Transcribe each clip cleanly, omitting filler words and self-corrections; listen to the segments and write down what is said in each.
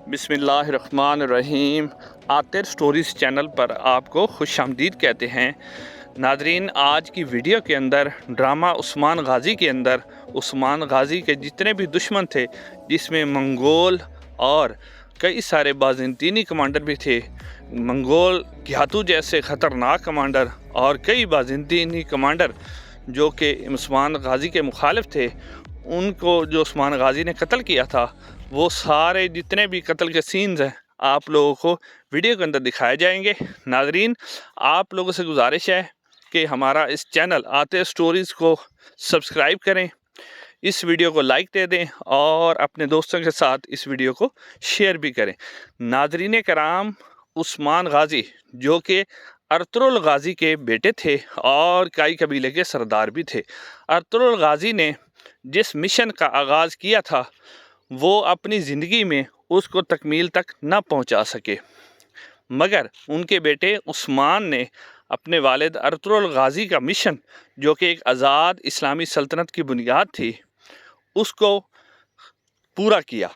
बिस्मिल्लाहिर्रहमानिर्रहीम। Aatir stories channel पर आपको खुश आमदीद कहते हैं। नादरीन, आज की वीडियो के अंदर ड्रामा उस्मान गाज़ी के अंदर उस्मान गाज़ी के जितने भी दुश्मन थे, जिसमें मंगोल और कई सारे बाज़ंतीनी कमांडर भी थे, मंगोल घियातू जैसे ख़तरनाक कमांडर और कई बाज़ंतीनी कमांडर जो कि उस्मान गाज़ी के मुखालिफ थे, उनको जो उस्मान गाज़ी ने कत्ल किया था, वो सारे जितने भी कत्ल के सीन्स हैं आप लोगों को वीडियो के अंदर दिखाए जाएंगे। नाजरीन, आप लोगों से गुजारिश है कि हमारा इस चैनल आते स्टोरीज़ को सब्सक्राइब करें, इस वीडियो को लाइक दे दें और अपने दोस्तों के साथ इस वीडियो को शेयर भी करें। नाजरीन कराम, उस्मान गाज़ी जो कि अर्तुगरुल गाज़ी के बेटे थे और काई कबीले के सरदार भी थे। अर्तुगरुल गाज़ी ने जिस मिशन का आगाज़ किया था, वो अपनी ज़िंदगी में उसको तकमील तक न पहुंचा सके, मगर उनके बेटे उस्मान ने अपने वालिद अर्तुगरुल गाज़ी का मिशन, जो कि एक आज़ाद इस्लामी सल्तनत की बुनियाद थी, उसको पूरा किया।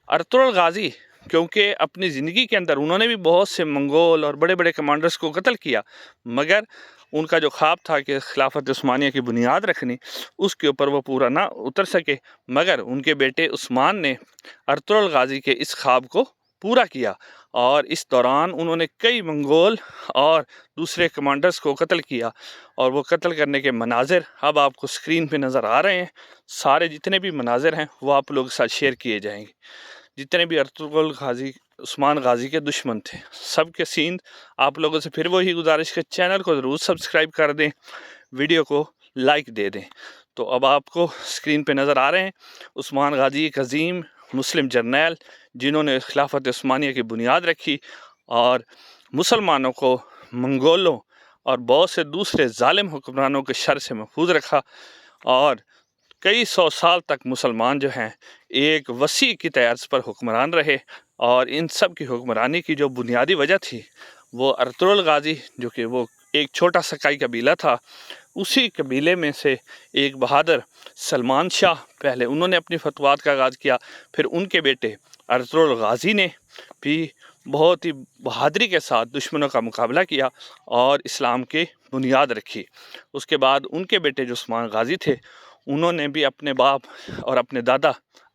अर्तुगरुल गाज़ी क्योंकि अपनी ज़िंदगी के अंदर उन्होंने भी बहुत से मंगोल और बड़े बड़े कमांडर्स को कत्ल किया, मगर उनका जो ख्वाब था कि खिलाफत उस्मानिया की बुनियाद रखनी, उसके ऊपर वो पूरा ना उतर सके। मगर उनके बेटे उस्मान ने अर्तुगरुल गाज़ी के इस ख्वाब को पूरा किया और इस दौरान उन्होंने कई मंगोल और दूसरे कमांडर्स को कत्ल किया। और वो कत्ल करने के मनाजिर अब आपको स्क्रीन पे नज़र आ रहे हैं। सारे जितने भी मनाजिर हैं वो आप लोगों के साथ शेयर किए जाएंगे। जितने भी अर्तुगरुल गाज़ी उस्मान गाज़ी के दुश्मन थे, सब के सीन आप लोगों से फिर वही गुजारिश के चैनल को ज़रूर सब्सक्राइब कर दें, वीडियो को लाइक दे दें। तो अब आपको स्क्रीन पे नज़र आ रहे हैं उस्मान गाज़ी एक अजीम मुस्लिम जर्नैल, जिन्होंने खिलाफत उस्मानिया की बुनियाद रखी और मुसलमानों को मंगोलों और बहुत से दूसरे जालिम हुक्मरानों के शर से महफूज रखा। और कई सौ साल तक मुसलमान जो हैं एक वसी की तर्ज पर हुक्मरान रहे। और इन सब की हुक्मरानी की जो बुनियादी वजह थी, वो अर्तुगरुल गाज़ी, जो कि वो एक छोटा सा काई कबीला था, उसी कबीले में से एक बहादुर सलमान शाह, पहले उन्होंने अपनी फतवात का आगाज़ किया, फिर उनके बेटे अर्तुगरुल गाज़ी ने भी बहुत ही बहादुरी के साथ दुश्मनों का मुकाबला किया और इस्लाम की बुनियाद रखी। उसके बाद उनके बेटे जो उस्मान गाज़ी थे, उन्होंने भी अपने बाप और अपने दादा,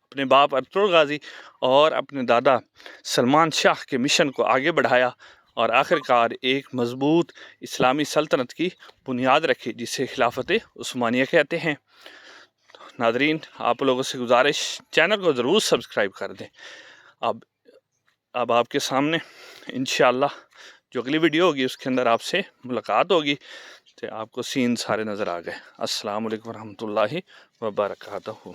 अपने बाप अर्तुगरुल गाज़ी और अपने दादा सलमान शाह के मिशन को आगे बढ़ाया और आखिरकार एक मज़बूत इस्लामी सल्तनत की बुनियाद रखी, जिसे खिलाफत उस्मानिया कहते हैं। नादरीन, आप लोगों से गुजारिश, चैनल को ज़रूर सब्सक्राइब कर दें। अब आपके सामने इंशाअल्लाह जो अगली वीडियो होगी उसके अंदर आपसे मुलाकात होगी, तो आपको सीन सारे नज़र आ गए। अस्सलाम वालेकुम रहमतुल्लाहि व बरकातहू।